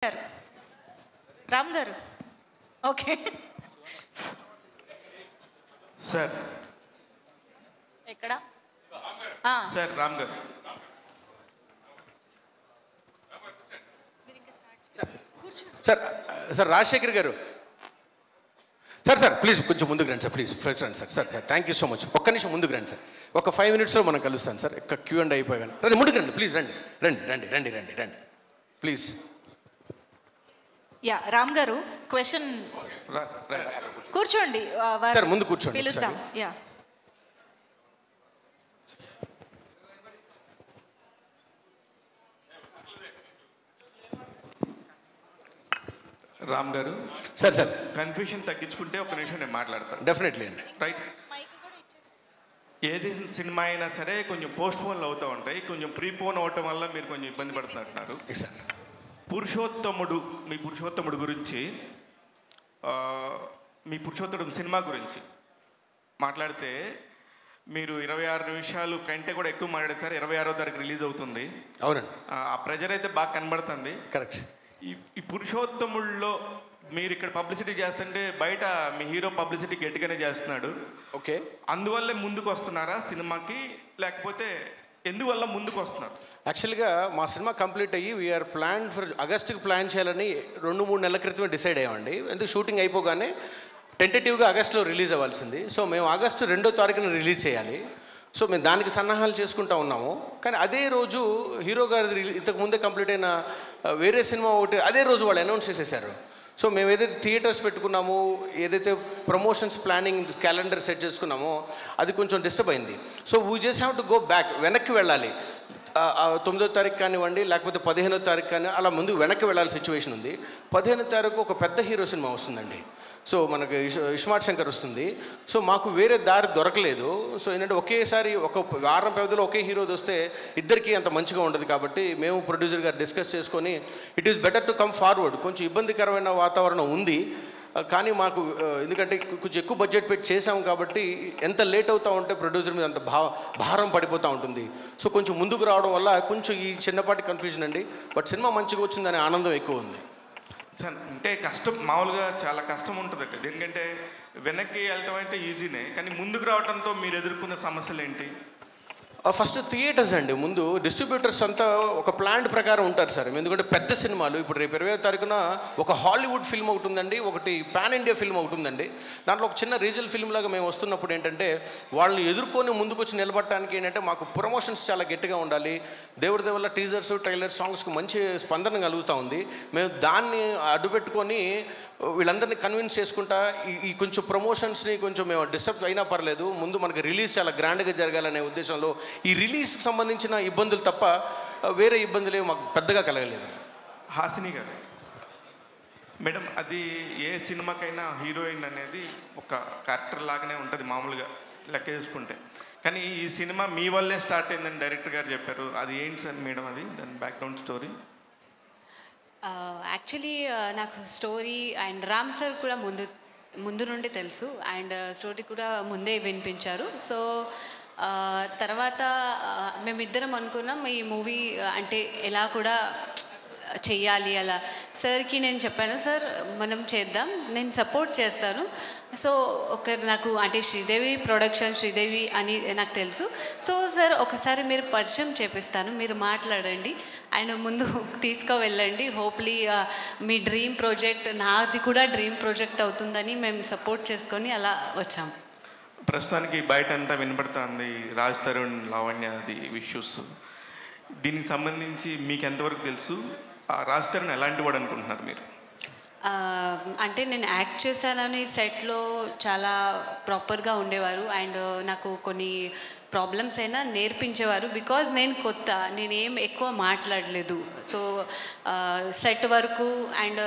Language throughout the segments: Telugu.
గారు రామ్ గారు ఓకే సార్ ఎక్కడ సార్ రామ్ గారు సార్ సార్ రాజశేఖర్ గారు సార్ ప్లీజ్ కొంచెం ముందుకు రండి సార్ ప్లీజ్ రండి sir thank you so much ఒక్క నిమిషం ముందుకు రండి సార్ ఒక 5 minutesలో మనం కలుస్తాను సార్ క్యూ అండ్ అయిపోయాను రండి ముందుకు రండి ప్లీజ్ రండి ప్లీజ్ యా రామ్ గారు క్వశ్చన్ కూర్చోండి సార్ ముందు కూర్చోండి పిలుద్దాం యా రామ్ గారు సార్ కన్ఫ్యూషన్ తగ్గించుకుంటే ఒక నిమిషం నేను మాట్లాడతాను. డెఫినెట్లీ అండి. రైట్, ఏది సినిమా అయినా సరే కొంచెం పోస్ట్ పోన్లు అవుతూ ఉంటాయి, కొంచెం ప్రీపోన్ అవటం వల్ల మీరు కొంచెం ఇబ్బంది పడుతున్నారు. సార్ మీ పురుషోత్తముడు గురించి, మీ పురుషోత్తముడు సినిమా గురించి మాట్లాడితే మీరు 26 నిమిషాలు కంటే కూడా ఎక్కువ మాట్లాడతారు. 26వ తారీఖు రిలీజ్ అవుతుంది. అవునండి. ఆ ప్రెజర్ అయితే బాగా కనబడుతుంది. కరెక్ట్. ఈ పురుషోత్తముల్లో మీరు ఇక్కడ పబ్లిసిటీ చేస్తుంటే బయట మీ హీరో పబ్లిసిటీ గట్టిగానే చేస్తున్నాడు. ఓకే, అందువల్లే ముందుకు వస్తున్నారా సినిమాకి, లేకపోతే ఎందువల్ల ముందుకు వస్తున్నారు? యాక్చువల్గా మా సినిమా కంప్లీట్ అయ్యి వీఆర్ ప్లాన్ ఫర్ ఆగస్ట్కి ప్లాన్ చేయాలని 2-3 నెలల క్రితమే డిసైడ్ అయ్యామండి. ఎందుకు షూటింగ్ అయిపోగానే టెంటేటివ్గా ఆగస్ట్లో రిలీజ్ అవ్వాల్సింది. సో మేము ఆగస్టు 2వ తారీఖున రిలీజ్ చేయాలి. సో మేము దానికి సన్నాహాలు చేసుకుంటూ ఉన్నాము. కానీ అదే రోజు హీరో గారి ఇంతకు ముందే కంప్లీట్ అయిన వేరే సినిమా ఒకటి అదే రోజు వాళ్ళు అనౌన్స్ చేసేసారు. సో మేము ఏదైతే థియేటర్స్ పెట్టుకున్నామో, ఏదైతే ప్రమోషన్స్ ప్లానింగ్ క్యాలెండర్ సెట్ చేసుకున్నామో అది కొంచెం డిస్టర్బ్ అయింది. So we just have to go back, వెనక్కి వెళ్ళాలి. 9వ తారీఖు కానివ్వండి, లేకపోతే 15వ తారీఖు కానీ అలా ముందు వెనక్కి వెళ్ళాలి సిచ్యువేషన్ ఉంది. 15వ తారీఖు ఒక పెద్ద హీరో సినిమా వస్తుందండి. సో మనకి ఇస్మార్ట్ శంకర్ వస్తుంది. సో మాకు వేరే దారి దొరకలేదు. సో ఏంటంటే ఒకేసారి ఒక వారం వ్యవధిలో ఒకే హీరోది వస్తే ఇద్దరికీ అంత మంచిగా ఉండదు. కాబట్టి మేము ప్రొడ్యూసర్ గారు డిస్కస్ చేసుకొని it is better to come forward. కొంచెం ఇబ్బందికరమైన వాతావరణం ఉంది, కానీ మాకు ఎందుకంటే కొంచెం ఎక్కువ బడ్జెట్ పెట్టి చేసాము కాబట్టి ఎంత లేట్ అవుతూ ఉంటే ప్రొడ్యూసర్ మీద అంత భారం పడిపోతూ ఉంటుంది. సో కొంచెం ముందుకు రావడం వల్ల కొంచెం ఈ చిన్నపాటి కన్ఫ్యూజన్ అండి. బట్ సినిమా మంచిగా వచ్చిందనే ఆనందం ఎక్కువ ఉంది. సార్ అంటే కష్టం, మామూలుగా చాలా కష్టం ఉంటుందండి. ఎందుకంటే వెనక్కి వెళ్ళటం అంటే ఈజీనే, కానీ ముందుకు రావడంతో మీరు ఎదుర్కొన్న సమస్యలు ఏంటి? ఫస్ట్ థియేటర్స్ అండి. ముందు డిస్ట్రిబ్యూటర్స్ అంతా ఒక ప్లాన్ ప్రకారం ఉంటారు సార్. ఎందుకంటే పెద్ద సినిమాలు ఇప్పుడు రేపు 20వ తారీఖున ఒక హాలీవుడ్ ఫిల్మ్ ఒకటి ఉందండి, ఒకటి పాన్ ఇండియా ఫిల్మ్ ఒకటి ఉందండి. దాంట్లో ఒక చిన్న రీజనల్ ఫిల్మ్ లాగా మేము వస్తున్నప్పుడు ఏంటంటే వాళ్ళని ఎదుర్కొని ముందుకు వచ్చి నిలబడటానికి ఏంటంటే మాకు ప్రమోషన్స్ చాలా గట్టిగా ఉండాలి. దేవుడి వల్ల టీజర్స్, ట్రైలర్, సాంగ్స్కి మంచి స్పందన కలుగుతూ ఉంది. మేము దాన్ని అడ్డుపెట్టుకొని వీళ్ళందరినీ కన్విన్స్ చేసుకుంటా ఈ కొంచెం ప్రమోషన్స్ని కొంచెం మేము డిస్టర్బ్ అయినా పర్లేదు, ముందు మనకి రిలీజ్ చాలా గ్రాండ్గా జరగాలనే ఉద్దేశంలో ఈ రిలీజ్కి సంబంధించిన ఇబ్బందులు తప్ప వేరే ఇబ్బందులు ఏమి మాకు పెద్దగా కలగలేదు. హాసిని గారు మేడం, అది ఏ సినిమాకైనా హీరోయిన్ అనేది ఒక క్యారెక్టర్ లాగానే ఉంటుంది మామూలుగా లెక్క చేసుకుంటే. కానీ ఈ సినిమా మీ వల్లే స్టార్ట్ అయిందని డైరెక్టర్ గారు చెప్పారు. అది ఏంటి సార్ మేడం, అది దాని బ్యాక్గ్రౌండ్ స్టోరీ? యాక్చువల్లీ నాకు స్టోరీ అండ్ రామ్ సార్ కూడా ముందు నుండి తెలుసు, అండ్ స్టోరీ కూడా ముందే వినిపించారు. సో తర్వాత మేమిద్దరం అనుకున్నాం ఈ మూవీ అంటే ఎలా కూడా చెయ్యాలి. అలా సార్కి నేను చెప్పాను, సార్ మనం చేద్దాం, నేను సపోర్ట్ చేస్తాను. సో ఒకరు నాకు అంటే శ్రీదేవి ప్రొడక్షన్, శ్రీదేవి అని నాకు తెలుసు. సో సార్ ఒకసారి మీరు పరిచయం చేపిస్తాను, మీరు మాట్లాడండి, ఆయన ముందు తీసుకువెళ్ళండి. హోప్లీ మీ డ్రీమ్ ప్రాజెక్ట్, నాది కూడా డ్రీమ్ ప్రాజెక్ట్ అవుతుందని మేము సపోర్ట్ చేసుకొని అలా వచ్చాం. ప్రస్తుతానికి బయట అంతా వినపడుతుంది రాజ్ తరుణ్, లావణ్య అది ఇష్యూస్. దీనికి సంబంధించి మీకు ఎంతవరకు తెలుసు? రాజ్ తరుణ్ ఎలాంటి వాడు అనుకుంటున్నారు మీరు? అంటే నేను యాక్ట్ చేశానని సెట్లో చాలా ప్రాపర్గా ఉండేవారు, అండ్ నాకు కొన్ని ప్రాబ్లమ్స్ అయినా నేర్పించేవారు. బికాజ్ నేను కొత్త, నేనేం ఎక్కువ మాట్లాడలేదు. సో సెట్ వరకు అండ్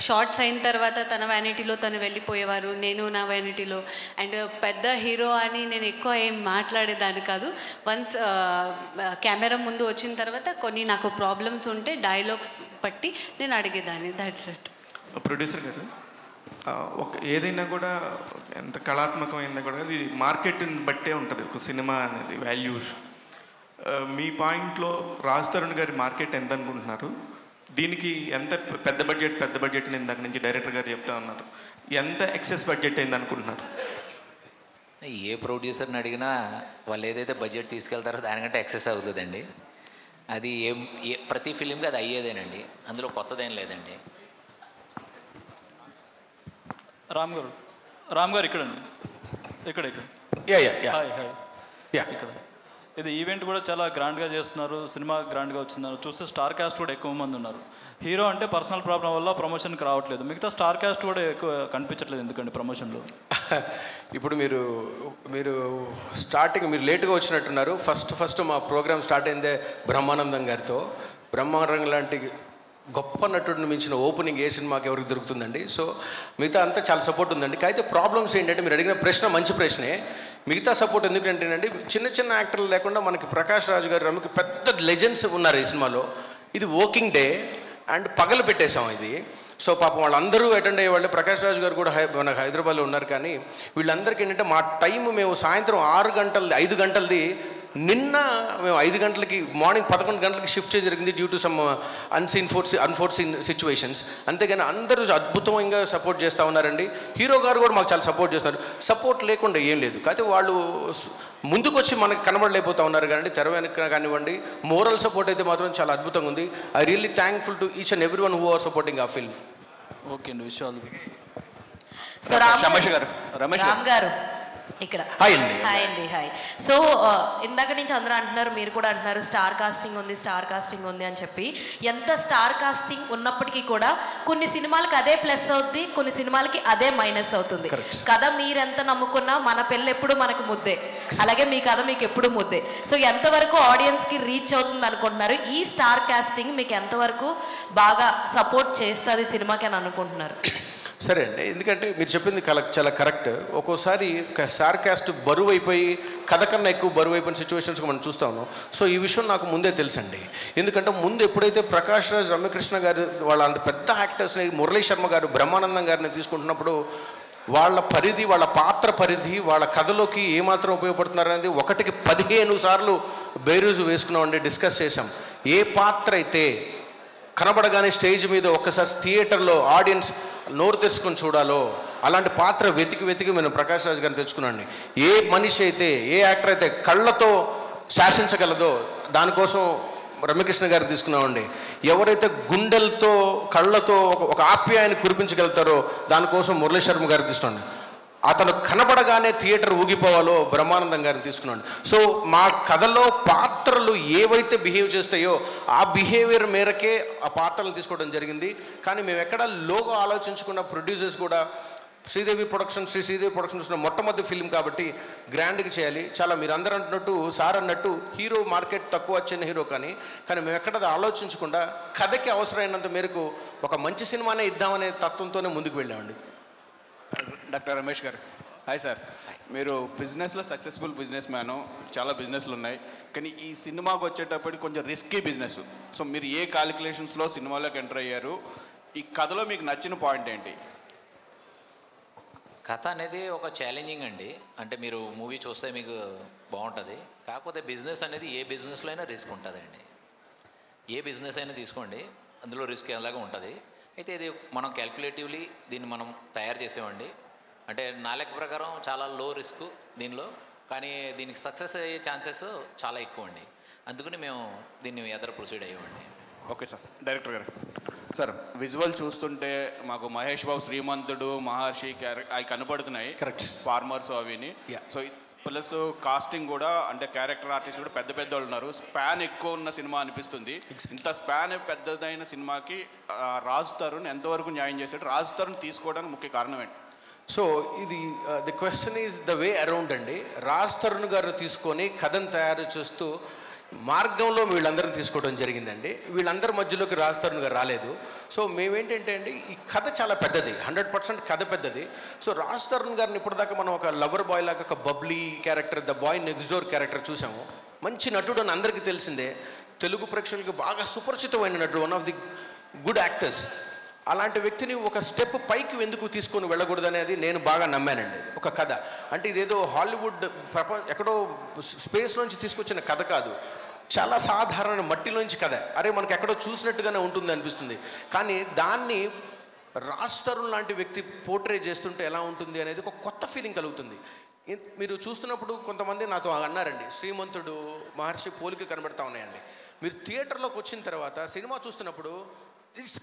షార్ట్స్ అయిన తర్వాత తన వ్యానిటీలో తను వెళ్ళిపోయేవారు, నేను నా వ్యానిటీలో. అండ్ పెద్ద హీరో అని నేను ఎక్కువ ఏం మాట్లాడేదాన్ని కాదు. వన్స్ కెమెరా ముందు వచ్చిన తర్వాత కొన్ని నాకు ప్రాబ్లమ్స్ ఉంటే డైలాగ్స్ బట్టి నేను అడిగేదాన్ని. That's it. ప్రొడ్యూసర్ గారు, ఒక ఏదైనా కూడా ఎంత కళాత్మకమైందో కూడా అది మార్కెట్ని బట్టే ఉంటుంది ఒక సినిమా అనేది వాల్యూస్. మీ పాయింట్లో రాజ్ తరుణ్ గారి మార్కెట్ ఎంత అనుకుంటున్నారు? దీనికి ఎంత పెద్ద బడ్జెట్ ఇందాక నుంచి డైరెక్టర్ గారు చెప్తా ఉన్నారు, ఎంత ఎక్సెస్ బడ్జెట్ అయింది అనుకుంటున్నారు? ఏ ప్రొడ్యూసర్ని అడిగినా వాళ్ళు ఏదైతే బడ్జెట్ తీసుకెళ్తారో దానికంటే ఎక్సెస్ అవుతుందండి. అది ప్రతి ఫిలింకి అది అయ్యేదేనండి, అందులో కొత్తదేం లేదండి. రామ్ గారు ఇక్కడండి, ఇక్కడ హాయ్ ఇక్కడ ఇది ఈవెంట్ కూడా చాలా గ్రాండ్గా చేస్తున్నారు, సినిమా గ్రాండ్గా వచ్చిస్తున్నారు. చూస్తే స్టార్ కాస్ట్ కూడా ఎక్కువ మంది ఉన్నారు. హీరో అంటే పర్సనల్ ప్రాబ్లం వల్ల ప్రమోషన్కి రావట్లేదు, మిగతా స్టార్ కాస్ట్ కూడా ఎక్కువ కనిపించట్లేదు ఎందుకండి ప్రమోషన్లో? ఇప్పుడు మీరు స్టార్టింగ్ మీరు లేట్గా వచ్చినట్టున్నారు. ఫస్ట్ మా ప్రోగ్రామ్ స్టార్ట్ అయిందే బ్రహ్మానందం గారితో. బ్రహ్మానందం లాంటి గొప్ప నటుడిని మించిన ఓపెనింగ్ ఏ సినిమాకి ఎవరికి దొరుకుతుందండి? సో మిగతా అంతా చాలా సపోర్ట్ ఉందండి. అయితే ప్రాబ్లమ్స్ ఏంటంటే, మీరు అడిగిన ప్రశ్న మంచి ప్రశ్నే. మిగతా సపోర్ట్ ఎందుకంటేనండి, చిన్న యాక్టర్లు లేకుండా మనకి ప్రకాష్ రాజ్ గారు, రమకి పెద్ద లెజెండ్స్ ఉన్నారు ఈ సినిమాలో. ఇది వర్కింగ్ డే అండ్ పగలు పెట్టేశాం ఇది. సో పాపం వాళ్ళందరూ అటెండ్ అయ్యేవాళ్ళు. ప్రకాష్ రాజ్ గారు కూడా మన హైదరాబాద్లో ఉన్నారు. కానీ వీళ్ళందరికీ ఏంటంటే, మా టైం మేము సాయంత్రం 5 గంటలది నిన్న మేము 5 గంటలకి మార్నింగ్ 11 గంటలకి షిఫ్ట్ చేయడం జరిగింది due to some unforeseen situations. అంతేగాని అందరూ అద్భుతంగా సపోర్ట్ చేస్తూ ఉన్నారండి. హీరో గారు కూడా మాకు చాలా సపోర్ట్ చేస్తున్నారు. సపోర్ట్ లేకుండా ఏం లేదు. కాకపోతే వాళ్ళు ముందుకొచ్చి మనకు కనబడలేకపోతూ ఉన్నారు. కానీ తెర వెనక కానివ్వండి, మోరల్ సపోర్ట్ అయితే మాత్రం చాలా అద్భుతంగా ఉంది. I really thankful to each and every one who are supporting ఆ ఫిల్మ్. ఓకే అండి, విషయాలు. సో రామ్ గారు ఇక్కడ హాయ్ అండి. సో ఇందాక నుంచి అందరూ అంటున్నారు, మీరు కూడా అంటున్నారు స్టార్ కాస్టింగ్ ఉంది అని చెప్పి. ఎంత స్టార్ కాస్టింగ్ ఉన్నప్పటికీ కూడా కొన్ని సినిమాలకి అదే ప్లస్ అవుతుంది, కొన్ని సినిమాలకి అదే మైనస్ అవుతుంది. కథ మీరెంత నమ్ముకున్నా మన పెళ్ళి ఎప్పుడు మనకు ముద్దే, అలాగే మీ కథ మీకు ఎప్పుడు ముద్దే. సో ఎంతవరకు ఆడియన్స్కి రీచ్ అవుతుంది అనుకుంటున్నారు? ఈ స్టార్ కాస్టింగ్ మీకు ఎంతవరకు బాగా సపోర్ట్ చేస్తుంది సినిమాకి అని అనుకుంటున్నారు? సరే అండి, ఎందుకంటే మీరు చెప్పింది చాలా కరెక్ట్. ఒక్కోసారి స్టార్ కాస్ట్ బరువు అయిపోయి కథ కన్నా ఎక్కువ బరువు అయిపోయిన సిచ్యువేషన్స్ మనం చూస్తూ ఉన్నాం. సో ఈ విషయం నాకు ముందే తెలుసండి. ఎందుకంటే ముందు ఎప్పుడైతే ప్రకాష్ రాజ్, రమ్యకృష్ణ గారు వాళ్ళ అంత పెద్ద యాక్టర్స్ని, మురళీ శర్మ గారు, బ్రహ్మానందం గారిని తీసుకుంటున్నప్పుడు వాళ్ళ పరిధి, వాళ్ళ పాత్ర పరిధి, వాళ్ళ కథలోకి ఏమాత్రం ఉపయోగపడుతున్నారు అనేది 1కి 15 సార్లు బేరీజు వేసుకున్నామండి, డిస్కస్ చేసాం. ఏ పాత్ర అయితే కనబడగానే స్టేజ్ మీద ఒక్కసారి థియేటర్లో ఆడియన్స్ నోరు తెరుచుకొని చూడాలో అలాంటి పాత్ర వెతికి మేము ప్రకాష్ రాజ్ గారిని తెచ్చుకున్నాండి. ఏ మనిషి అయితే, ఏ యాక్టర్ అయితే కళ్ళతో శాసించగలదో దానికోసం రమ్యకృష్ణ గారిని తీసుకున్నామండి. ఎవరైతే గుండెలతో, కళ్ళతో ఒక ఆప్యాయాన్ని కురిపించగలుగుతారో దానికోసం మురళీ శర్మ గారిని తీసుకున్నాండి. అతను కనబడగానే థియేటర్ ఊగిపోవాలో బ్రహ్మానందం గారిని తీసుకున్నాను. సో మా కథలో పాత్రలు ఏవైతే బిహేవ్ చేస్తాయో ఆ బిహేవియర్ మేరకే ఆ పాత్రలను తీసుకోవడం జరిగింది. కానీ మేము ఎక్కడ లోగా ఆలోచించకుండా ప్రొడ్యూసర్స్ కూడా శ్రీదేవి ప్రొడక్షన్స్ మొట్టమొదటి ఫిల్మ్ కాబట్టి గ్రాండ్గా చేయాలి. చాలా మీరు అందరూ అంటున్నట్టు, సార్ అన్నట్టు హీరో మార్కెట్ తక్కువ చిన్న హీరో కానీ మేము ఎక్కడ ఆలోచించకుండా కథకి అవసరమైనంత మేరకు ఒక మంచి సినిమానే ఇద్దామనే తత్వంతోనే ముందుకు వెళ్ళామండి. డాక్టర్ రమేష్ గారు హాయ్ సార్. మీరు బిజినెస్లో సక్సెస్ఫుల్ బిజినెస్ మ్యాను, చాలా బిజినెస్లు ఉన్నాయి. కానీ ఈ సినిమాకి వచ్చేటప్పటికి కొంచెం రిస్కీ బిజినెస్. సో మీరు ఏ క్యాలిక్యులేషన్స్లో సినిమాలోకి ఎంటర్ అయ్యారు? ఈ కథలో మీకు నచ్చిన పాయింట్ ఏంటి? కథ అనేది ఒక ఛాలెంజింగ్ అండి. అంటే మీరు మూవీ చూస్తే మీకు బాగుంటుంది. కాకపోతే బిజినెస్ అనేది ఏ బిజినెస్లో అయినా రిస్క్ ఉంటుందండి. ఏ బిజినెస్ అయినా తీసుకోండి, అందులో రిస్క్ ఎలాగా ఉంటుంది. అయితే ఇది మనం క్యాల్కులేటివ్లీ దీన్ని మనం తయారు చేసామండి. అంటే నా లెక్క ప్రకారం చాలా లో రిస్క్ దీనిలో, కానీ దీనికి సక్సెస్ అయ్యే ఛాన్సెస్ చాలా ఎక్కువ అండి. అందుకని మేము దీన్ని ఎదర ప్రొసీడ్ అయ్యామండి. Okay sir. డైరెక్టర్ గారు సార్, విజువల్ చూస్తుంటే మాకు మహేష్ బాబు, శ్రీమంతుడు, మహర్షి అవి కనపడుతున్నాయి. కరెక్ట్. ఫార్మర్స్ అవిని. సో ప్లస్ కాస్టింగ్ కూడా, అంటే క్యారెక్టర్ ఆర్టిస్ట్ కూడా పెద్ద వాళ్ళు ఉన్నారు. స్పాన్ ఎక్కువ ఉన్న సినిమా అనిపిస్తుంది. ఇంత స్పాన్ పెద్దదైన సినిమాకి రాజ్ తరుణ్ ఎంతవరకు న్యాయం చేశాడు? రాజ్ తరుణ్ తీసుకోవడానికి ముఖ్య కారణం ఏంటి? సో ఇది the question is the way around అండి. రాజ్ తరుణ్ గారు తీసుకొని కథను తయారు చేస్తూ మార్గంలో వీళ్ళందరినీ తీసుకోవడం జరిగిందండి. వీళ్ళందరి మధ్యలోకి రాజ్ తరుణ్ గారు రాలేదు. సో మేమేంటంటే అండి, ఈ కథ చాలా పెద్దది, 100% కథ పెద్దది. సో రాజ్ తరుణ్ గారిని ఇప్పటిదాకా మనం ఒక లవర్ బాయ్ లాగా, ఒక bubbly character, the boy next door character చూసాము. మంచి నటుడు అని అందరికీ తెలిసిందే. తెలుగు ప్రేక్షకులకు బాగా సుపరిచితమైన నటుడు, one of the good actors. అలాంటి వ్యక్తిని ఒక స్టెప్ పైకి ఎందుకు తీసుకొని వెళ్ళకూడదు అనేది నేను బాగా నమ్మానండి. ఒక కథ అంటే ఇదేదో హాలీవుడ్ ఎక్కడో స్పేస్ నుంచి తీసుకొచ్చిన కథ కాదు. చాలా సాధారణ మట్టిలోంచి కథ, అరే మనకు ఎక్కడో చూసినట్టుగానే ఉంటుంది అనిపిస్తుంది. కానీ దాన్ని రాజ్ తరుణ్ లాంటి వ్యక్తి పోర్ట్రే చేస్తుంటే ఎలా ఉంటుంది అనేది ఒక కొత్త ఫీలింగ్ కలుగుతుంది. మీరు చూస్తున్నప్పుడు కొంతమంది నాతో అన్నారండి, శ్రీమంతుడు మహర్షి పోలిక కనబడతా ఉన్నాయండి. మీరు థియేటర్లోకి వచ్చిన తర్వాత సినిమా చూస్తున్నప్పుడు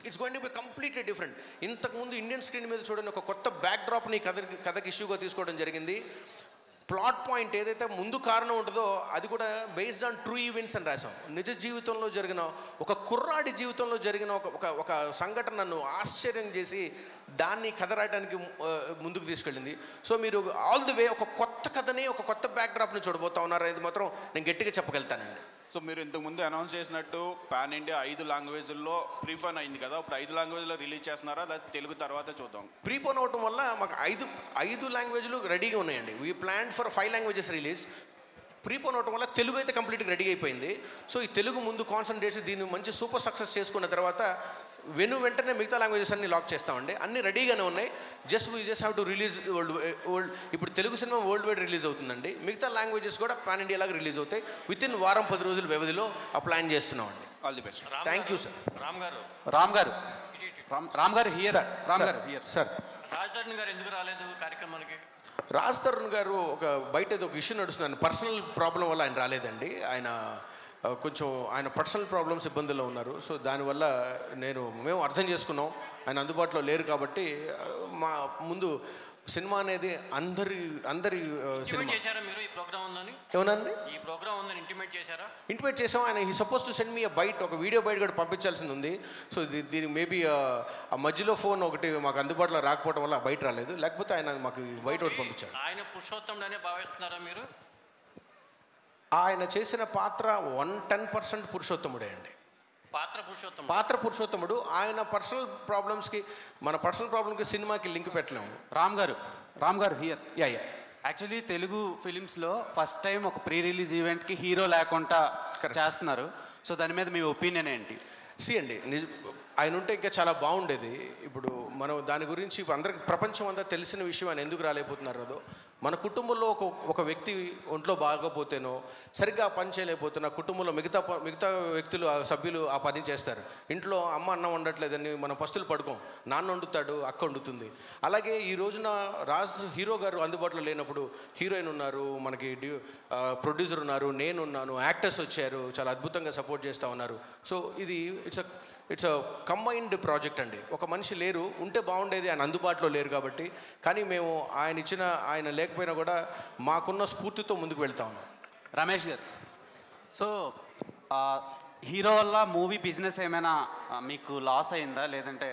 it's going to be completely different. ఇంతకుముందు ఇండియన్ స్క్రీన్ మీద చూడండి ఒక కొత్త బ్యాక్ డ్రాప్ని కథకి ఇష్యూగా తీసుకోవడం జరిగింది. ప్లాట్ పాయింట్ ఏదైతే ముందు కారణం ఉంటుందో అది కూడా బేస్డ్ ఆన్ ట్రూ ఈవెంట్స్ అని రాసాం. నిజ జీవితంలో జరిగిన ఒక కుర్రాడి జీవితంలో జరిగిన ఒక సంఘటన నన్ను ఆశ్చర్యం చేసి దాన్ని కథ రాయడానికి ముందుకు తీసుకెళ్ళింది. సో మీరు ఆల్ ది వే ఒక కొత్త కథని ఒక కొత్త బ్యాక్ డ్రాప్ని చూడబోతా ఉన్నారు అనేది మాత్రం నేను గట్టిగా చెప్పగలుగుతానండి. సో మీరు ఇంతకుముందు అనౌన్స్ చేసినట్టు పాన్ ఇండియా 5 లాంగ్వేజ్ల్లో ప్రీఫోన్ అయింది కదా, ఇప్పుడు 5 లాంగ్వేజ్లో రిలీజ్ చేస్తున్నారా లేకపోతే తెలుగు తర్వాత చూద్దాం? ప్రీపోన్ అవటం వల్ల మాకు 5 లాంగ్వేజ్లు రెడీగా ఉన్నాయండి. We plan for 5 languages release. Prepone అవటం వల్ల తెలుగు అయితే కంప్లీట్గా రెడీ అయిపోయింది. సో ఈ తెలుగు ముందు కాన్సన్ట్రేట్ చేసి దీన్ని మంచి సూపర్ సక్సెస్ చేసుకున్న తర్వాత వెంటనే మిగతా లాంగ్వేజెస్ అన్ని లాక్ చేస్తామండి. అన్నీ రెడీగానే ఉన్నాయి. We just have to release world. ఇప్పుడు Telugu cinema world wide release అవుతుందండి. మిగతా లాంగ్వేజెస్ కూడా పాన్ ఇండియా లాగా రిలీజ్ అవుతాయి. వితిన్ వారం 10 రోజుల వ్యవధిలో ఆ ప్లాన్ చేస్తున్నామండి. All the best. Thank you sir. Ram గారు హియర్. సార్ రాజ్ తరుణ్ గారు ఎందుకు రాలేదు కార్యక్రమానికి? రాజ్ తరుణ్ గారు బయట ఏదో ఒక ఇష్యూ నడుస్తుంది, పర్సనల్ ప్రాబ్లం వల్ల ఆయన రాలేదండి. ఆయన ఆయన పర్సనల్ ప్రాబ్లమ్స్ ఇబ్బందుల్లో ఉన్నారు. సో దానివల్ల మేము అర్థం చేసుకున్నాం, ఆయన అందుబాటులో లేరు. కాబట్టి మా ముందు సినిమా అనేది అందరి సినిమా చేశారా మీరు ఈ ప్రోగ్రామ్ ఉందని? ఏమనండి? ఈ ప్రోగ్రామ్ ఉందని ఇంటిమేట్ చేశారా? ఇంటిమేట్ చేసాం. ఆయన he suppose to send me ఒక వీడియో బయట కూడా పంపించాల్సింది ఉంది. సో దీనికి మేబీ ఆ మధ్యలో ఫోన్ ఒకటి మాకు అందుబాటులో రాకపోవడం వల్ల బయట రాలేదు. లేకపోతే ఆయన మాకు బయట ఒకటి పంపించారు. ఆయన పురుషోత్తముడనే భావిస్తున్నారా మీరు? ఆయన చేసిన పాత్ర 110% పురుషోత్తముడే అండి. పాత్ర పురుషోత్తముడు. ఆయన పర్సనల్ ప్రాబ్లమ్స్కి మన పర్సనల్ ప్రాబ్లమ్కి సినిమాకి లింక్ పెట్టలేము. రామ్ గారు హియర్. యాక్చువల్లీ తెలుగు ఫిలిమ్స్లో ఫస్ట్ టైం ఒక ప్రీ రిలీజ్ ఈవెంట్కి హీరో లేకుండా చేస్తున్నారు. సో దాని మీద మీ ఒపీనియన్ ఏంటి? అండి ఆయన ఉంటే ఇంకా చాలా బాగుండేది. ఇప్పుడు మనం దాని గురించి అందరికి ప్రపంచం అంతా తెలిసిన విషయం ఆయన ఎందుకు రాలేకపోతున్నారో, మన కుటుంబంలో ఒక వ్యక్తి ఒంట్లో బాగోపోతేనో సరిగ్గా పని చేయలేకపోతున్నా కుటుంబంలో మిగతా వ్యక్తులు సభ్యులు ఆ పని చేస్తారు. ఇంట్లో అమ్మ అన్నం వండట్లేదని మనం పస్తులు పడుకోం, నాన్న వండుతాడు, అక్క వండుతుంది. అలాగే ఈ రోజున హీరో గారు అందుబాటులో లేనప్పుడు హీరోయిన్ ఉన్నారు, మనకి ప్రొడ్యూసర్ ఉన్నారు, నేనున్నాను, యాక్టర్స్ వచ్చారు, చాలా అద్భుతంగా సపోర్ట్ చేస్తూ ఉన్నారు. సో ఇది ఇట్స్ కంబైన్డ్ ప్రాజెక్ట్ అండి. ఒక మనిషి లేరు, ఉంటే బాగుండేది, ఆయన అందుబాటులో లేరు కాబట్టి. కానీ మేము ఆయన లేకపోయినా కూడా మాకున్న స్ఫూర్తితో ముందుకు వెళ్తా ఉన్నాం. రమేష్ గారు, సో హీరో వల్ల మూవీ బిజినెస్ ఏమైనా మీకు లాస్ అయిందా, లేదంటే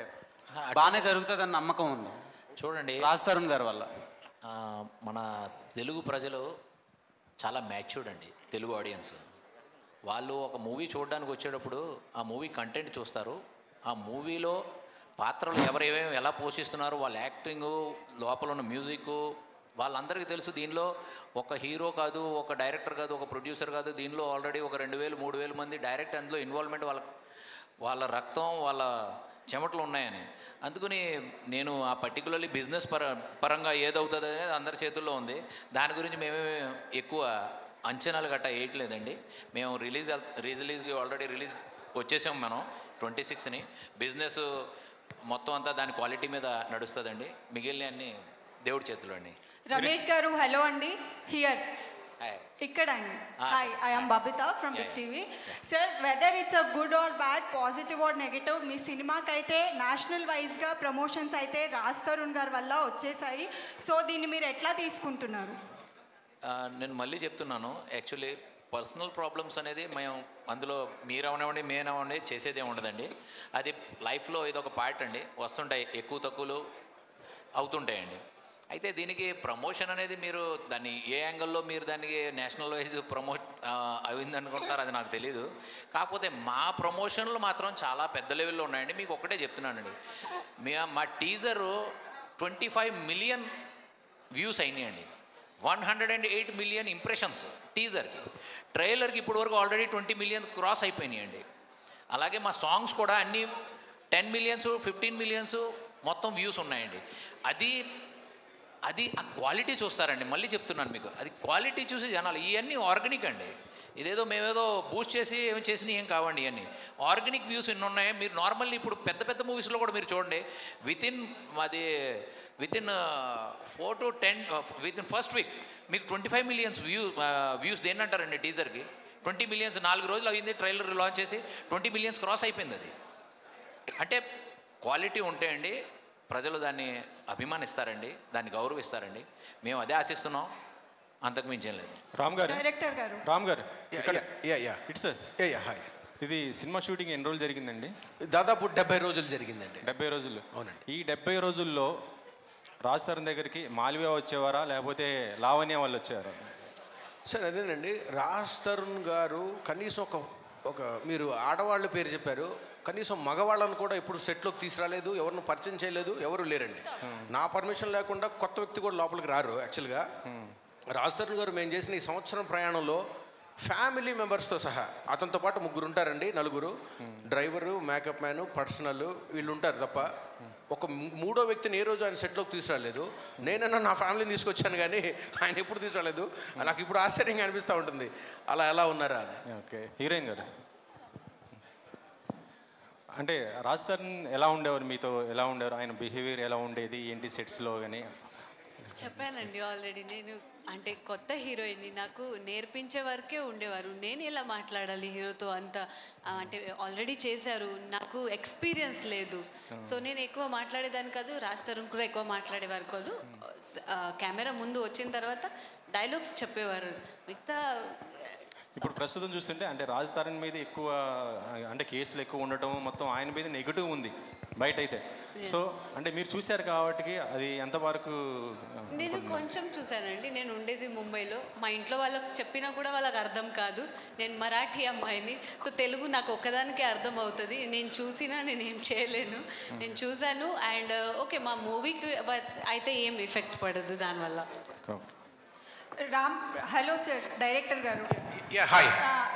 బాగానే జరుగుతుందని నమ్మకం ఉందా? చూడండి, రాజ్ తరుణ్ గారి వల్ల మన తెలుగు ప్రజలు చాలా మ్యాచ్యూర్డ్ అండి. తెలుగు ఆడియన్స్ వాళ్ళు ఒక మూవీ చూడడానికి వచ్చేటప్పుడు ఆ మూవీ కంటెంట్ చూస్తారు. ఆ మూవీలో పాత్రలు ఎవరేమేమి ఎలా పోషిస్తున్నారు, వాళ్ళ యాక్టింగు, లోపల ఉన్న మ్యూజిక్ వాళ్ళందరికీ తెలుసు. దీనిలో ఒక హీరో కాదు, ఒక డైరెక్టర్ కాదు, ఒక ప్రొడ్యూసర్ కాదు, దీనిలో ఆల్రెడీ ఒక 2000-3000 మంది డైరెక్ట్ అందులో ఇన్వాల్వ్మెంట్, వాళ్ళ రక్తం, వాళ్ళ చెమటలు ఉన్నాయని. అందుకని నేను ఆ పర్టికులర్లీ బిజినెస్ పరంగా ఏదవుతుంది అనేది అందరి చేతుల్లో ఉంది. దాని గురించి మేమే ఎక్కువ అంచనాలు గట్టా వేయట్లేదండి. మేము రిలీజ్కి ఆల్రెడీ రిలీజ్ వచ్చేసాం మనం 26ని. బిజినెస్ మొత్తం అంతా దాని క్వాలిటీ మీద నడుస్తుందండి. మిగిలిన అన్ని దేవుడి చేతులు అండి. రమేష్ గారు హలో అండి. హియర్ ఇక్కడ అండి. Hi, I'm Babitha from big TV. Sir, whether it's a good or bad, positive or negative, మీ సినిమాకి అయితే నేషనల్ వైజ్గా ప్రమోషన్స్ అయితే రాజ్ తరుణ్ గారి వల్ల వచ్చేసాయి. సో దీన్ని మీరు ఎట్లా తీసుకుంటున్నారు? నేను మళ్ళీ చెప్తున్నాను, యాక్చువల్లీ పర్సనల్ ప్రాబ్లమ్స్ అనేది మేము అందులో మీరవనివ్వండి మేనవ్వండి చేసేదే ఉండదండి. అది లైఫ్లో ఇదొక పార్ట్ అండి. వస్తుంటాయి, ఎక్కువ తక్కువలు అవుతుంటాయండి. అయితే దీనికి ప్రమోషన్ అనేది మీరు దాన్ని ఏ యాంగిల్లో మీరు దానికి నేషనల్ వైజ్ ప్రమోట్ అయింది అనుకుంటున్నారు, అది నాకు తెలీదు. కాకపోతే మా ప్రమోషన్లు మాత్రం చాలా పెద్ద లెవెల్లో ఉన్నాయండి. మీకు ఒక్కటే చెప్తున్నానండి, మా టీజరు 25 మిలియన్ వ్యూస్ అయినాయండి. 108 మిలియన్ ఇంప్రెషన్స్ టీజర్కి. ట్రైలర్కి ఇప్పటివరకు ఆల్రెడీ 20 మిలియన్ క్రాస్ అయిపోయినాయండి. అలాగే మా సాంగ్స్ కూడా అన్నీ 10 మిలియన్స్ 15 మిలియన్స్ మొత్తం వ్యూస్ ఉన్నాయండి. అది ఆ క్వాలిటీ చూస్తారండి. మళ్ళీ చెప్తున్నాను మీకు, అది క్వాలిటీ చూసి జనాలు. ఇవన్నీ ఆర్గానిక్ అండి. ఇదేదో మేమేదో బూస్ట్ చేసి ఏమి చేసినా ఏం కావండి ఇవన్నీ. ఆర్గానిక్ వ్యూస్ ఎన్ని ఉన్నాయి. మీరు నార్మల్లీ ఇప్పుడు పెద్ద పెద్ద మూవీస్లో కూడా మీరు చూడండి, within 4 to 10 within first week మీకు 25 million వ్యూస్ దేన్ని అంటారండి టీజర్కి. 20 million 4 రోజులు అయింది ట్రైలర్ లాంచ్ చేసి 20 million క్రాస్ అయిపోయింది. అది అంటే క్వాలిటీ ఉంటే అండి ప్రజలు దాన్ని అభిమానిస్తారండి, దాన్ని గౌరవిస్తారండి. మేము అదే ఆశిస్తున్నాం, అంతకు మించేం లేదు. రామ్ గారు, డైరెక్టర్ గారు, రామ్ గారు ఇట్స్ హాయ్. ఇది సినిమా షూటింగ్ ఎన్ని రోజులు జరిగిందండి? దాదాపు 70 రోజులు జరిగిందండి. 70 రోజులు. అవునండి. ఈ 70 రోజుల్లో రాజ్ తరుణ్ దగ్గరికి మాల్వియా వచ్చేవారా లేకపోతే లావణ్య వాళ్ళు వచ్చేవారా? సార్ అదేనండి, రాజ్ తరుణ్ గారు కనీసం ఒక మీరు ఆడవాళ్ళ పేరు చెప్పారు, కనీసం మగవాళ్ళను కూడా ఇప్పుడు సెట్లోకి తీసుకురాలేదు, ఎవరిని పరిచయం చేయలేదు, ఎవరు లేరండి. నా పర్మిషన్ లేకుండా కొత్త వ్యక్తి కూడా లోపలికి రారు. యాక్చువల్గా రాజ్ తరుణ్ గారు మేము చేసిన ఈ సంవత్సరం ప్రయాణంలో ఫ్యామిలీ మెంబర్స్తో సహా అతనితో పాటు 3 ఉంటారండి, 4 డ్రైవరు, మేకప్ మ్యాను, పర్సనల్ వీళ్ళు ఉంటారు తప్ప ఒక 3వ వ్యక్తిని ఏ రోజు ఆయన సెట్లోకి తీసుకురాలేదు. నేనన్నా నా ఫ్యామిలీని తీసుకొచ్చాను కానీ ఆయన ఎప్పుడు తీసుకురాలేదు. నాకు ఇప్పుడు ఆశ్చర్యంగా అనిపిస్తూ ఉంటుంది అలా ఎలా ఉన్నారా అని. ఓకే, హీరోయిన్ గారు అంటే రాజ్ తరుణ్ ఎలా ఉండేవారు, మీతో ఎలా ఉండేవారు, ఆయన బిహేవియర్ ఎలా ఉండేది ఏంటి సెట్స్లో కానీ? చెప్పానండి ఆల్రెడీ, నేను అంటే కొత్త హీరోయిన్ని, నాకు నేర్పించే వరకే ఉండేవారు. నేను ఎలా మాట్లాడాలి హీరోతో అంత అంటే ఆల్రెడీ చేశారు, నాకు ఎక్స్పీరియన్స్ లేదు. సో నేను ఎక్కువ మాట్లాడేదాన్ని కాదు, రాజ్ తరుణ్ కూడా ఎక్కువ మాట్లాడేవారు కాదు. కెమెరా ముందు వచ్చిన తర్వాత డైలాగ్స్ చెప్పేవారు. మిగతా ఇప్పుడు ప్రస్తుతం చూస్తుంటే అంటే రాజ్ తరుణ్ మీద ఎక్కువ అంటే కేసులు ఎక్కువ ఉండటం, మొత్తం ఆయన మీద నెగిటివ్ ఉంది బయట అయితే. సో అంటే మీరు చూశారు కాబట్టి అది ఎంతవరకు? నేను కొంచెం చూశానండి. నేను ఉండేది ముంబైలో, మా ఇంట్లో వాళ్ళకి చెప్పినా కూడా వాళ్ళకి అర్థం కాదు. నేను మరాఠీ అమ్మాయిని, సో తెలుగు నాకు ఒక్కదానికే అర్థం అవుతుంది. నేను చూసినా నేను ఏం చేయలేను. నేను చూశాను అండ్ ఓకే, మా మూవీకి అయితే ఏం ఎఫెక్ట్ పడదు దానివల్ల. రామ్, హలో సార్, డైరెక్టర్ గారు,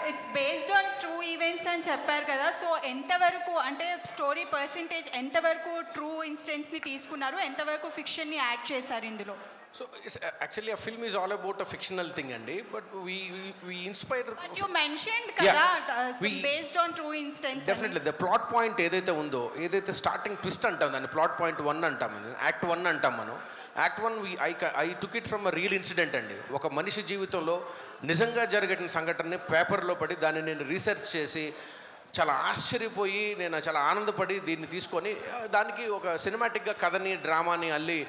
it's based on true events అని చెప్పారు కదా. సో ఎంతవరకు అంటే స్టోరీ పర్సెంటేజ్ ఎంతవరకు ట్రూ ఇన్సిడెంట్స్ని తీసుకున్నారు, ఎంతవరకు ఫిక్షన్ని యాడ్ చేశారు ఇందులో? సో యాక్చువల్లీ ఆ film is all about a fictional thing అండి. But we inspire, you mentioned కదా based on true incidents. Definitely the plot point ఏదైతే ఉందో, ఏదైతే స్టార్టింగ్ ట్విస్ట్ అంటాం దాన్ని ప్లాట్ పాయింట్ 1 అంటాం, యాక్ట్ 1 అంటాం మనం. Act 1 I took it from a real incident అండి. ఒక మనిషి జీవితంలో నిజంగా జరిగిన సంఘటనని పేపర్లో పడి దాన్ని నేను రీసెర్చ్ చేసి చాలా ఆశ్చర్యపోయి నేను చాలా ఆనందపడి దీన్ని తీసుకొని దానికి ఒక సినిమాటిక్గా కథని, డ్రామాని అల్లి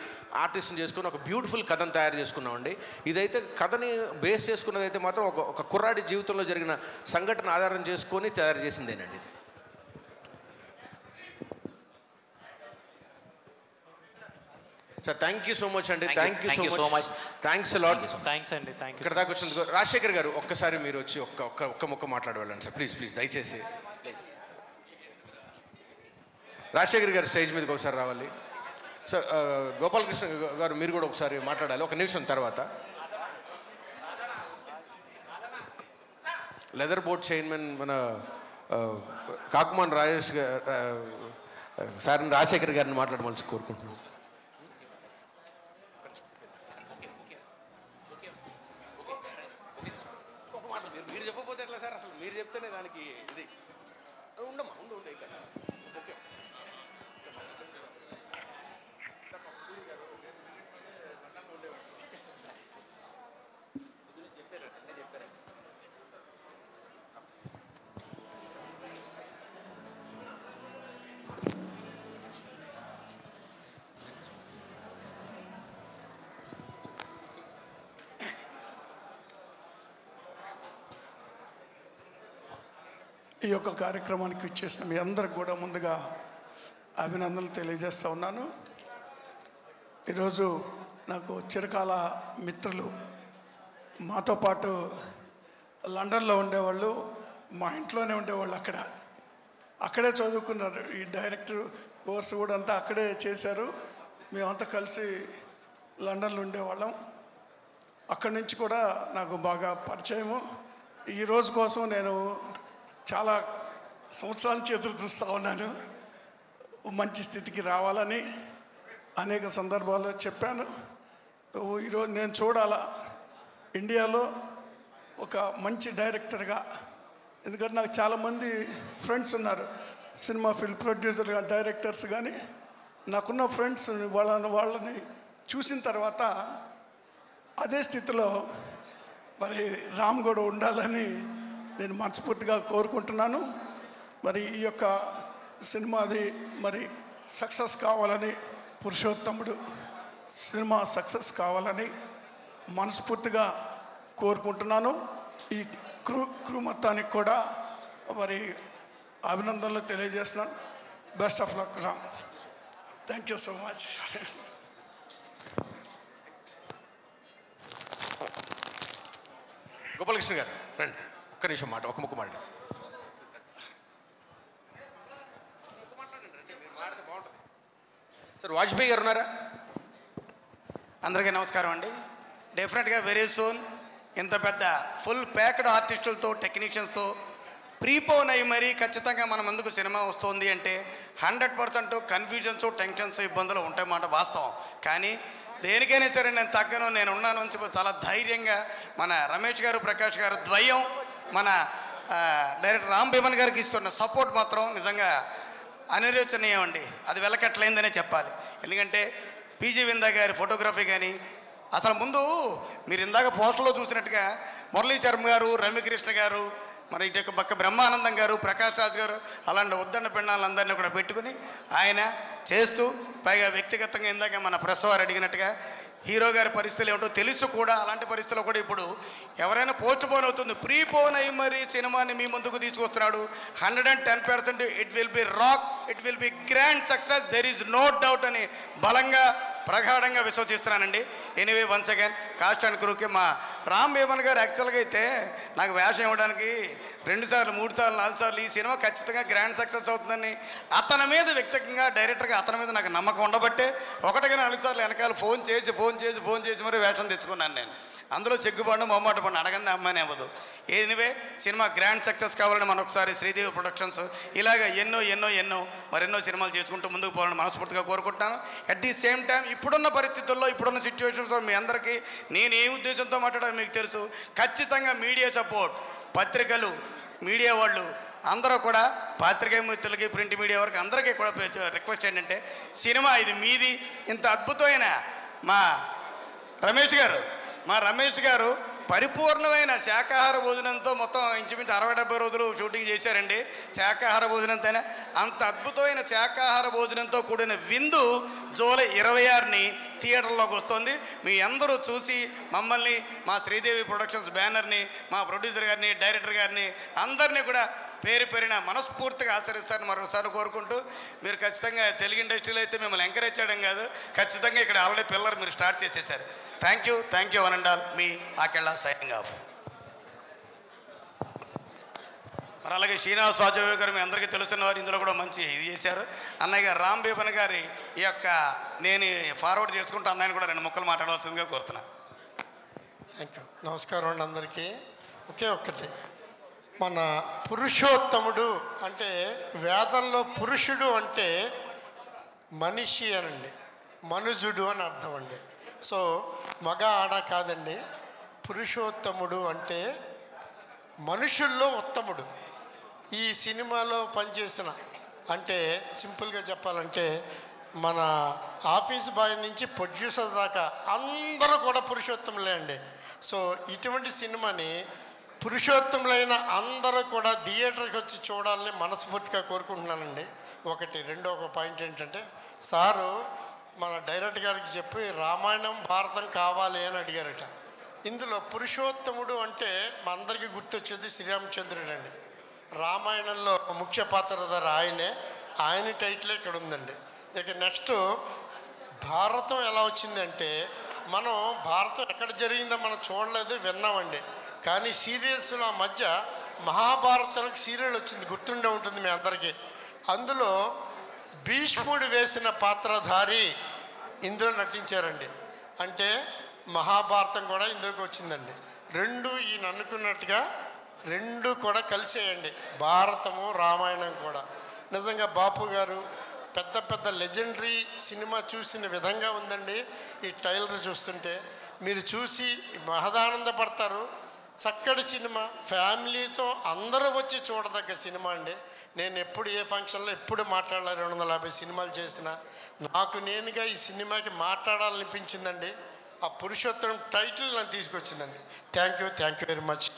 ఆర్టిస్ట్ని చేసుకుని ఒక బ్యూటిఫుల్ కథను తయారు చేసుకున్నామండి. ఇదైతే కథని బేస్ చేసుకున్నదైతే మాత్రం ఒక కుర్రాడి జీవితంలో జరిగిన సంఘటన ఆధారం చేసుకొని తయారు చేసిందేనండి. Sir thank you so much అండి. Thank you so much. Thanks lot. Thanks అండి. Thank you. ఇక్కడ దాకా వచ్చినందుకు రాజశేఖర్ గారు ఒక్కసారి మీరు వచ్చి ఒక్క ముక్క మాట్లాడవాళ్ళండి సార్, ప్లీజ్ దయచేసి. రాజశేఖర్ గారు స్టేజ్ మీదకి ఒకసారి రావాలి. సార్ గోపాలకృష్ణ గారు మీరు కూడా ఒకసారి మాట్లాడాలి, 1 నిమిషం తర్వాత. లెదర్ బోట్ చైర్మన్ మన కాకుమాన్ రాజేష్ సార్ని, రాజశేఖర్ గారిని మాట్లాడమని కోరుకుంటున్నాను. మీరు చెప్పకపోతే ఎట్లా సార్, అసలు మీరు చెప్తేనే దానికి ఇది ఉండమ్మా ఉండు ఇక్కడ. ఈ యొక్క కార్యక్రమానికి ఇచ్చేసిన మీ అందరికి కూడా ముందుగా అభినందనలు తెలియజేస్తూ ఉన్నాను. ఈరోజు నాకు చిరకాల మిత్రులు, మాతో పాటు లండన్లో ఉండేవాళ్ళు, మా ఇంట్లోనే ఉండేవాళ్ళు, అక్కడే చదువుకున్నారు. ఈ డైరెక్టర్ కోర్సు కూడా అంతా అక్కడే చేశారు. మేమంతా కలిసి లండన్లో ఉండేవాళ్ళం. అక్కడి నుంచి కూడా నాకు బాగా పరిచయము. ఈ రోజు కోసం నేను చాలా సంవత్సరాల నుంచి ఎదురు చూస్తూ ఉన్నాను. మంచి స్థితికి రావాలని అనేక సందర్భాల్లో చెప్పాను. ఈరోజు నేను చూడాలా ఇండియాలో ఒక మంచి డైరెక్టర్గా, ఎందుకంటే నాకు చాలామంది ఫ్రెండ్స్ ఉన్నారు సినిమా ఫిల్మ్ ప్రొడ్యూసర్ కానీ డైరెక్టర్స్ కానీ. నాకున్న ఫ్రెండ్స్ వాళ్ళని చూసిన తర్వాత అదే స్థితిలో మరి రామ్ కూడా ఉండాలని నేను మనస్ఫూర్తిగా కోరుకుంటున్నాను. మరి ఈ యొక్క సినిమాది మరి సక్సెస్ కావాలని, పురుషోత్తముడు సినిమా సక్సెస్ కావాలని మనస్ఫూర్తిగా కోరుకుంటున్నాను. ఈ క్రూ మొత్తానికి కూడా మరి అభినందనలు తెలియజేస్తున్నాను. Best of luck Ram. Thank you so much. Gopalakrishna గారు రండి, ఒక్క నిమిషం మాట, ఒక ముక్క మాట. సార్ వాజ్పేయి గారు ఉన్నారా? అందరికీ నమస్కారం అండి. డెఫినెట్గా వెరీ సూన్ ఇంత పెద్ద ఫుల్ ప్యాక్డ్ ఆర్టిస్టులతో టెక్నీషియన్స్తో ప్రీపోన్ అయ్యి మరీ ఖచ్చితంగా మన ముందుకు సినిమా వస్తుంది అంటే 100% కన్ఫ్యూజన్స్, టెన్షన్స్, ఇబ్బందులు ఉంటాయి మాట వాస్తవం. కానీ దేనికైనా సరే నేను తగ్గను, నేను ఉన్నాను అని చెప్పి చాలా ధైర్యంగా మన రమేష్ గారు, ప్రకాష్ గారు ద్వయం మన డైరెక్టర్ రామ్ భీమన్ గారికి ఇస్తున్న సపోర్ట్ మాత్రం నిజంగా అనిర్వచనీయం అండి. అది వెలకట్లయిందనే చెప్పాలి. ఎందుకంటే పీజీ విందా గారి ఫోటోగ్రఫీ కానీ అసలు ముందు మీరు ఇందాక పోస్టర్లో చూసినట్టుగా మురళీ శర్మ గారు, రమ్యకృష్ణ గారు, మరి ఇటు పక్క బ్రహ్మానందం గారు, ప్రకాష్ రాజ్ గారు అలాంటి ఉద్దన్న పిండాలందరినీ కూడా పెట్టుకుని ఆయన చేస్తూ, పైగా వ్యక్తిగతంగా ఇందాక మన ప్రెస్ వారు అడిగినట్టుగా హీరో గారి పరిస్థితులు ఏమిటో తెలుసు కూడా. అలాంటి పరిస్థితుల్లో కూడా ఇప్పుడు ఎవరైనా పోస్ట్ పోన్ అవుతుంది, ప్రీ పోన్ అయ్యి మరి సినిమాని మీ ముందుకు తీసుకొస్తున్నాడు. 110% it will be rock, it will be grand success, there is no doubt అని బలంగా ప్రగాఢంగా విశ్వసిస్తున్నానండి. Anyway once again cast and క్రూకి మా రామ్ భీమన్ గారు యాక్చువల్గా అయితే నాకు వేషం ఇవ్వడానికి 2 సార్లు 3 సార్లు 4 సార్లు ఈ సినిమా ఖచ్చితంగా గ్రాండ్ సక్సెస్ అవుతుందని అతని మీద వ్యక్తిగతంగా డైరెక్టర్గా అతని మీద నాకు నమ్మకం ఉండబట్టే 1-4 సార్లు వెనకాల ఫోన్ చేసి మరి వేషం తెచ్చుకున్నాను నేను. అందులో సిగ్గుపడిన మొహమాట పడిన అడగండి అమ్మాయిని అవ్వదు. ఎనివే సినిమా గ్రాండ్ సక్సెస్ కావాలని మనొకసారి శ్రీదేవి ప్రొడక్షన్స్ ఇలాగ మరెన్నో సినిమాలు చేసుకుంటూ ముందుకు పోవాలని మనస్ఫూర్తిగా కోరుకుంటున్నాను. అట్ ది సేమ్ టైం ఇప్పుడున్న పరిస్థితుల్లో, ఇప్పుడున్న సిచ్యువేషన్స్లో మీ అందరికీ నేను ఏ ఉద్దేశంతో మాట్లాడాలో మీకు తెలుసు. ఖచ్చితంగా మీడియా సపోర్ట్, పత్రికలు, మీడియా వాళ్ళు అందరూ కూడా, పాత్రికేయ మిత్రులకి, ప్రింట్ మీడియా వరకు అందరికీ కూడా రిక్వెస్ట్ ఏంటంటే సినిమా ఇది మీది. ఇంత అద్భుతమైన మా రమేష్ గారు పరిపూర్ణమైన శాకాహార భోజనంతో మొత్తం ఇంచుమించు 60-70 రోజులు షూటింగ్ చేశారండి. శాకాహార భోజనంతోనే అంత అద్భుతమైన శాకాహార భోజనంతో కూడిన విందు జూలై 26ని థియేటర్లోకి వస్తుంది. మీ అందరూ చూసి మమ్మల్ని, మా శ్రీదేవి ప్రొడక్షన్స్ బ్యానర్ని, మా ప్రొడ్యూసర్ గారిని, డైరెక్టర్ గారిని అందరినీ కూడా పేరున మనస్ఫూర్తిగా ఆచరిస్తారని మరొకసారి కోరుకుంటూ, మీరు ఖచ్చితంగా తెలుగు ఇండస్ట్రీలో అయితే మిమ్మల్ని ఎంకరేజ్ చేయడం కాదు, ఖచ్చితంగా ఇక్కడ ఆల్రెడీ పిల్లర్ మీరు స్టార్ట్ చేసేసారు. Thank you one and all. Me Akella signing off. మరి అలాగే శ్రీనివాస్ వాజపేయి గారు మీ అందరికీ తెలుస్తున్న వారు, ఇందులో కూడా మంచి ఇది చేశారు. అన్నయ్య రామ్ భీమన్ గారి ఈ యొక్క నేను ఫార్వర్డ్ చేసుకుంటూ అన్నయ్యని కూడా 2 ముక్కలు మాట్లాడవలసిందిగా కోరుతున్నాను. Thank you. నమస్కారం అండి అందరికీ. ఒక్కటి, మన పురుషోత్తముడు అంటే వేదంలో పురుషుడు అంటే మనిషి అనండి, మనుజుడు అని అర్థం అండి. సో మగ ఆడ కాదండి, పురుషోత్తముడు అంటే మనుషుల్లో ఉత్తముడు. ఈ సినిమాలో పనిచేసిన అంటే సింపుల్గా చెప్పాలంటే మన ఆఫీస్ బాయ్ నుంచి ప్రొడ్యూసర్ దాకా అందరూ కూడా పురుషోత్తములే అండి. సో ఇటువంటి సినిమాని పురుషోత్తములైన అందరూ కూడా థియేటర్కి వచ్చి చూడాలని మనస్ఫూర్తిగా కోరుకుంటున్నానండి. రెండో పాయింట్ ఏంటంటే, సారు మన డైరెక్టర్ గారికి చెప్పి రామాయణం భారతం కావాలి అని అడిగారట. ఇందులో పురుషోత్తముడు అంటే మా అందరికీ గుర్తొచ్చేది శ్రీరామచంద్రుడు అండి. రామాయణంలో ముఖ్య పాత్రధారి ఆయన టైటిల్ ఇక్కడ ఉందండి. ఇక నెక్స్ట్ భారతం ఎలా వచ్చిందంటే, మనం భారతం ఎక్కడ జరిగిందో మనం చూడలేదు, విన్నామండి. కానీ సీరియల్స్లో ఆ మధ్య మహాభారతానికి సీరియల్ వచ్చింది, గుర్తుండే ఉంటుంది మీ అందరికీ. అందులో భీష్ముడు వేసిన పాత్రధారి ఇందులో నటించారండి. అంటే మహాభారతం కూడా ఇందులోకి వచ్చిందండి. ఈయన అనుకున్నట్టుగా 2 కూడా కలిసేయండి, భారతము రామాయణం కూడా. నిజంగా బాపు గారు పెద్ద లెజెండరీ సినిమా చూసిన విధంగా ఉందండి. ఈ ట్రైలర్ చూస్తుంటే మీరు చూసి మహదానందపడతారు. చక్కటి సినిమా, ఫ్యామిలీతో అందరూ వచ్చి చూడదగ్గ సినిమా అండి. నేను ఎప్పుడు ఏ ఫంక్షన్లో ఎప్పుడు మాట్లాడాలి, 250 సినిమాలు చేసిన నాకు నేనుగా ఈ సినిమాకి మాట్లాడాలనిపించిందండి. ఆ పురుషోత్తరం టైటిల్ నన్ను తీసుకొచ్చిందండి. Thank you very much.